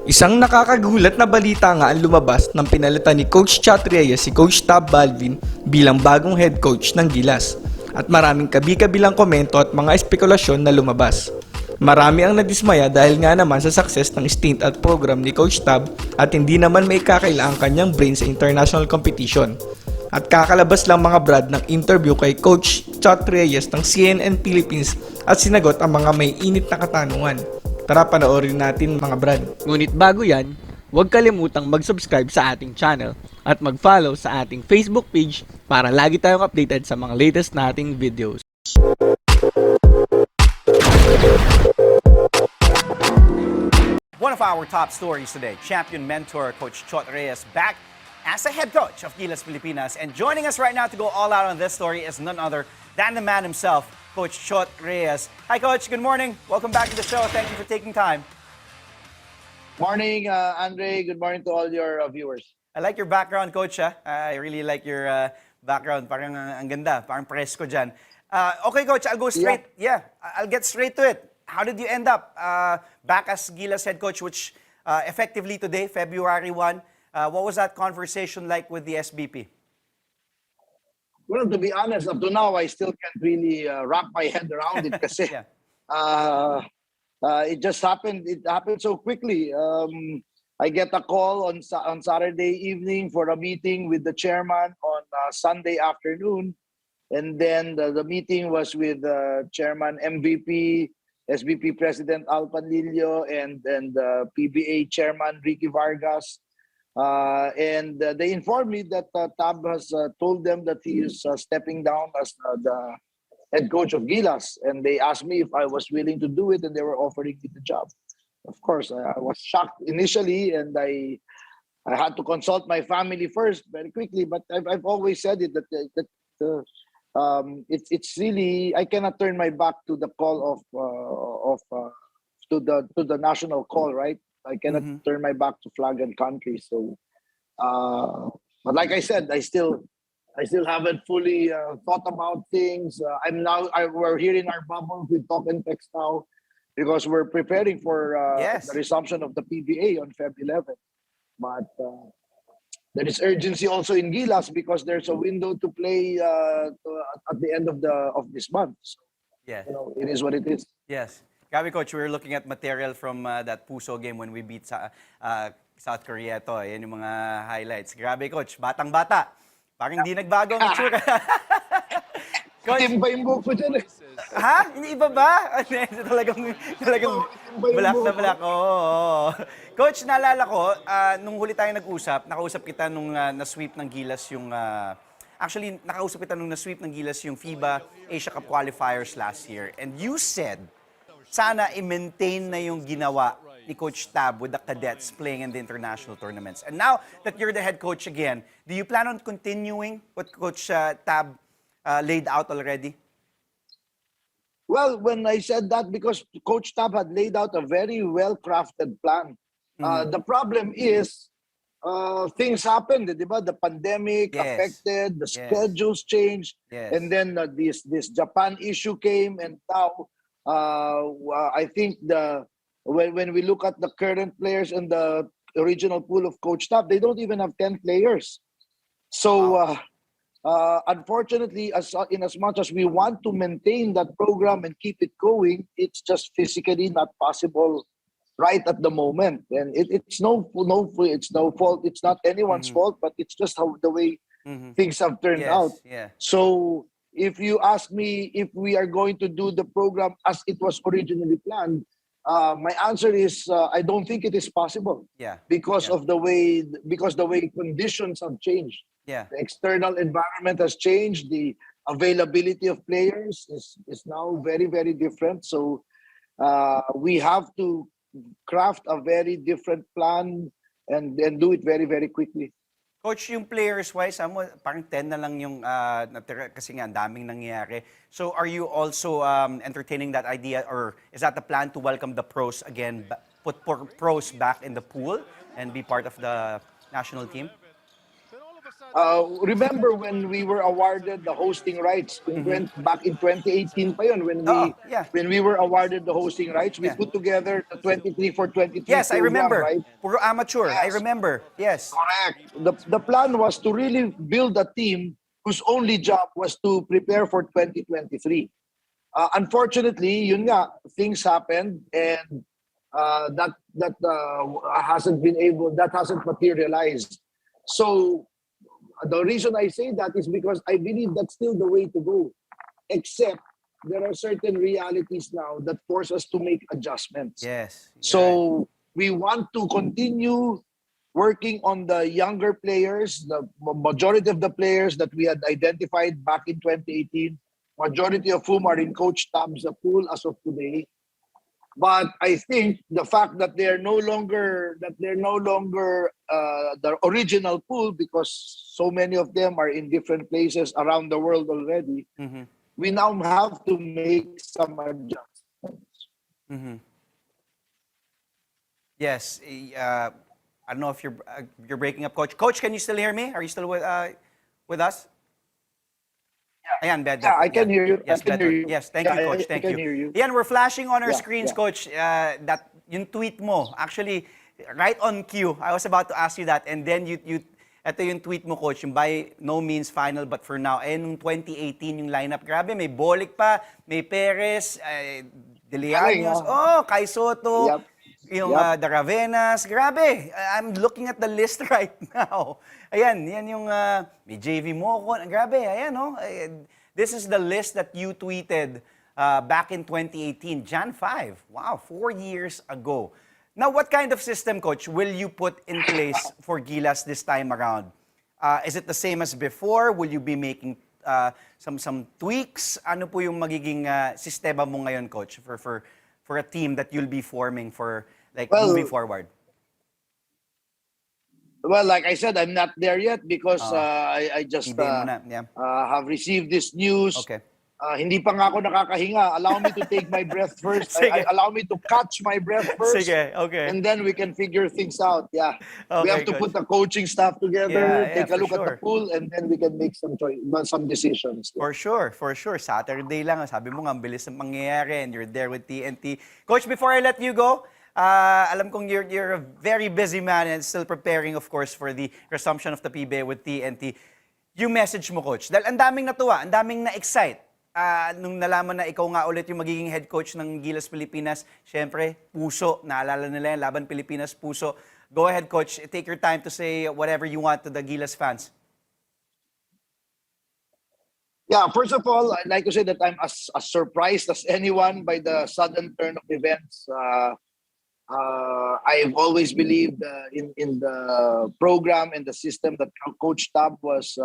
Isang nakakagulat na balita nga ang lumabas nang pinalitan ni Coach CHot Reyes si Coach Tab Baldwin bilang bagong head coach ng Gilas. At maraming kabi-kabilang komento at mga speckulasyon na lumabas. Marami ang nadismaya dahil nga naman sa success ng stint at program ni Coach Tab at hindi naman maikakaila ang kanyang brain sa international competition. At kakalabas lang mga brad ng interview kay Coach CHot Reyes ng CNN Philippines at sinagot ang mga maiinit na katanungan. Tara panoorin natin mga brad. Ngunit bago yan, huwag kalimutang mag-subscribe sa ating channel at mag-follow sa ating Facebook page para lagi tayong updated sa mga latest nating videos. One of our top stories today, champion mentor Coach CHot Reyes back as a head coach of Gilas Pilipinas. And joining us right now to go all out on this story is none other than the man himself, Coach CHot Reyes. Hi Coach, good morning. Welcome back to the show. Thank you for taking time. Morning, Andre. Good morning to all your viewers. I like your background, Coach. I really like your background. Parang ang ganda, parang presko dyan. Okay, Coach, I'll go straight. Yeah, I'll get straight to it. How did you end up back as Gilas Head Coach, which effectively today, February 1, what was that conversation like with the SBP? Well, to be honest, up to now, I still can't really wrap my head around it kasi Yeah. it just happened. It happened so quickly. I get a call on Saturday evening for a meeting with the chairman on Sunday afternoon. And then the meeting was with Chairman MVP, SBP President Al Panlilio, and PBA Chairman Ricky Vargas. And they informed me that Tab has told them that he is stepping down as the head coach of Gilas. And they asked me if I was willing to do it, and they were offering me the job. Of course, I was shocked initially, and I had to consult my family first very quickly. But I've always said it that it's really, I cannot turn my back to the call to the national call, right? I cannot turn my back to flag and country. So, but like I said, I still haven't fully thought about things. We're here in our bubble with talk and text now because we're preparing for Yes. the resumption of the PBA on Feb 11. But there is urgency also in Gilas because there's a window to play at the end of this month. So, Yes. you know, it is what it is. Yes. Gabi, Coach, we were looking at material from that Puso game when we beat South Korea. Yan yung mga highlights. Grabe, Coach. Batang-bata. Parang hindi nagbago ang itsura. Coach, Timba yung buhok ko dyan eh. ha? Hindi iba ba? talagang black na black. Oo. Coach, naalala ko, nung huli tayo nag-usap, nakausap kita nung na-sweep ng Gilas yung... actually, nakausap kita nung na-sweep ng Gilas yung FIBA Asia Cup qualifiers last year. And you said, sana i-maintain na yung ginawa ni Coach Tab with the cadets playing in the international tournaments. And now that you're the head coach again, do you plan on continuing what Coach Tab laid out already? Well, when I said that, because Coach Tab had laid out a very well-crafted plan. The problem is, things happened, di ba? The pandemic Yes. affected, the Yes. schedules changed, Yes. and then this Japan issue came, and now I think when we look at the current players in the original pool of Coach Tab, they don't even have 10 players. So unfortunately, in as much as we want to maintain that program and keep it going, it's just physically not possible right at the moment. And it's no fault. It's not anyone's fault, but it's just how the way things have turned Yes. out. Yeah. So if you ask me if we are going to do the program as it was originally planned, my answer is I don't think it is possible. Yeah. Because of the way conditions have changed. Yeah. The external environment has changed. The availability of players is now very, very different. So we have to craft a very different plan and do it very, very quickly. Coach, yung players-wise, parang 10 na lang yung natira kasi nga ang daming nangyayari. So are you also entertaining that idea, or is that the plan to welcome the pros again, put pros back in the pool and be part of the national team? Remember when we were awarded the hosting rights back in 2018 pa yun, when we were awarded the hosting rights, we put together the 23 for 23 Yes, I program, remember. right? Puro amateur. I remember. Yes. Correct. The plan was to really build a team whose only job was to prepare for 2023. Unfortunately, yun nga, things happened, and that hasn't materialized. So the reason I say that is because I believe that's still the way to go, except there are certain realities now that force us to make adjustments. Yes. So we want to continue working on the younger players, the majority of the players that we had identified back in 2018, majority of whom are in Coach Tab's pool as of today. But I think the fact that they're no longer the original pool, because so many of them are in different places around the world already, we now have to make some adjustments. Yes. I don't know if you're breaking up, Coach. Coach, can you still hear me? Are you still with us? Ayan, better. Yeah, I can hear you. Yes, I can better. hear you. Yes, thank you, Coach. Thank you. I can hear you. Yan, we're flashing on our screens, yeah. Coach, that yung tweet mo. Actually, right on cue. I was about to ask you that, and then ito yung tweet mo, Coach, yung by no means final, but for now. Eh, nung 2018 yung lineup, grabe, may Bolik pa, may Perez, Delianos, Kai Soto, yung the Ravenas, grabe. I'm looking at the list right now. Ayan, yan yung may JV Mocon, grabe, ayan, this is the list that you tweeted back in 2018, Jan 5. Wow, 4 years ago. Now, what kind of system, Coach, will you put in place for Gilas this time around? Is it the same as before? Will you be making some tweaks? Ano po yung magiging sistema mo ngayon, Coach, for a team that you'll be forming for moving forward? Well, like I said, I'm not there yet because I just have received this news. Okay. Hindi pa nga ako nakakahinga. Allow me to take my breath first. Allow me to catch my breath first. Sige, okay. And then we can figure things out. Yeah. Okay, we have to put the coaching staff together, take a look at the sure. pool, and then we can make some decisions. For sure. Saturday lang. Sabi mo nga, ang bilis ng mangyayari and you're there with TNT. Coach, before I let you go, alam kong you're a very busy man and still preparing, of course, for the resumption of the PBA with TNT. Yung message mo, Coach, dahil ang daming natuwa, ang daming na-excite. Nung nalaman na ikaw nga ulit yung magiging head coach ng Gilas Pilipinas, syempre, puso, naalala nila yan, Laban Pilipinas, puso. Go ahead, Coach, take your time to say whatever you want to the Gilas fans. Yeah, first of all, I'd like to say that I'm as surprised as anyone by the sudden turn of events. I've always believed in the program and the system that Coach Tab was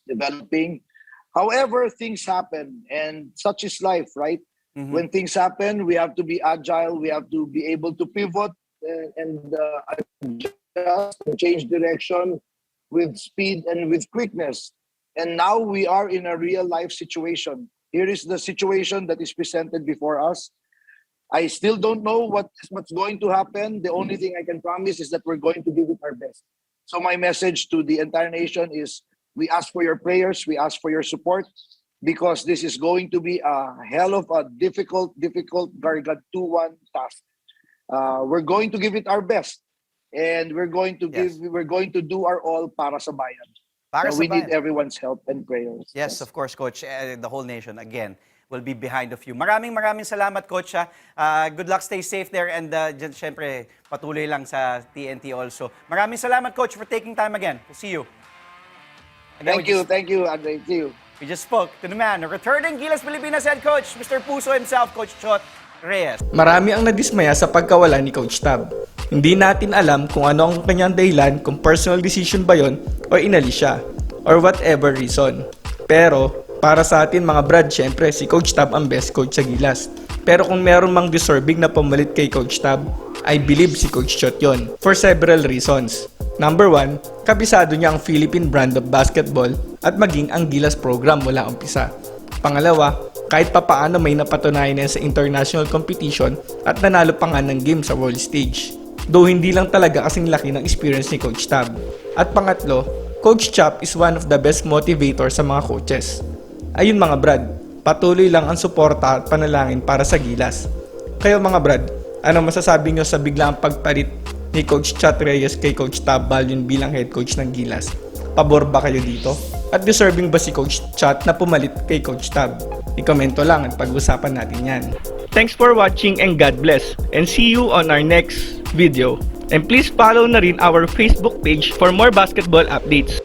developing. However, things happen, and such is life, right? When things happen, we have to be agile. We have to be able to pivot and adjust and change direction with speed and with quickness. And now we are in a real life situation. Here is the situation that is presented before us. I still don't know what's going to happen. The only thing I can promise is that we're going to give it our best. So my message to the entire nation is, we ask for your prayers, we ask for your support, because this is going to be a hell of a difficult gargantuan task. We're going to give it our best, and we're going to do our all para sa bayan. We need everyone's help and prayers. Yes, of course, Coach. The whole nation, again, will be behind of you. Maraming salamat, Coach. Good luck, stay safe there, and syempre, patuloy lang sa TNT also. Maraming salamat, Coach, for taking time again. We'll see you. Again, thank you, Andre. See you. We just spoke to the man, returning Gilas Pilipinas head coach, Mr. Puso himself, Coach CHot Reyes. Marami ang nadismaya sa pagkawala ni Coach Tab. Hindi natin alam kung ano ang kanyang dahilan, kung personal decision ba yon o inalis siya, or whatever reason. Pero, para sa atin mga brad, syempre si Coach Tab ang best coach sa Gilas. Pero kung meron mang deserving na pamalit kay Coach Tab, I believe si Coach CHot yon, for several reasons. Number 1, kabisado niya ang Philippine brand of basketball at maging ang Gilas program mula umpisa. Pangalawa, kahit papaano may napatunayan sa international competition at nanalo pa nga ng game sa world stage. Though hindi lang talaga kasing laki ng experience ni Coach Tab. At pangatlo, Coach Chot is one of the best motivator sa mga coaches. Ayun mga brad, patuloy lang ang suporta at panalangin para sa Gilas. Kayo mga brad, ano masasabi nyo sa biglang pagpalit ni Coach CHot Reyes kay Coach Tab Baldwin bilang head coach ng Gilas? Pabor ba kayo dito? At deserving ba si Coach CHot na pumalit kay Coach Tab? I-komento lang at pag-usapan natin yan. Thanks for watching and God bless. And see you on our next video. And please follow na rin our Facebook page for more basketball updates.